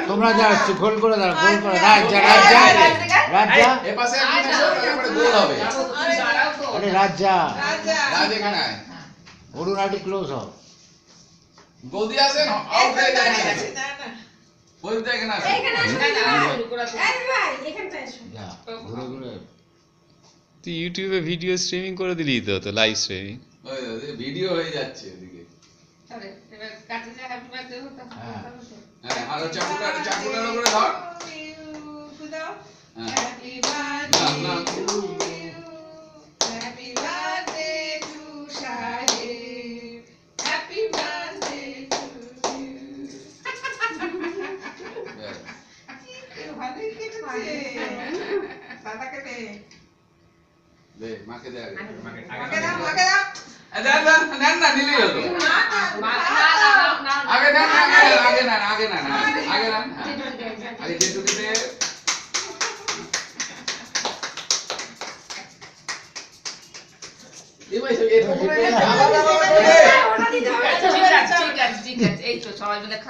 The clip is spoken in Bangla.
তোমরা যা গোল করে দাও, গোল করে রাজা রাজা রাজা এ পাশে একজন এসো, তারপরে গোল হবে। আরে রাজা রাজ এখানে আয়। অরুণ একটু ক্লোজ হও। গোল দিয়ে আসেন, আউট হয়ে যায় না। বলতে এখানে আসেন। যা ঘুরে ঘুরে তুই ইউটিউবে ভিডিও স্ট্রিমিং করে দিলি তো লাইভ স্ট্রিমিং। ওই ভিডিও হয়ে যাচ্ছে এদিকে। হ্যাঁ, আর চাকুটার উপরে ধর। দে মাকে দে আগে। দেন না নিলেই হলো। আগে দেন, আগে নেন। আগে যেটুকু দে। এই ভাই এই ঠিক আছে এই তো সবাই মিলে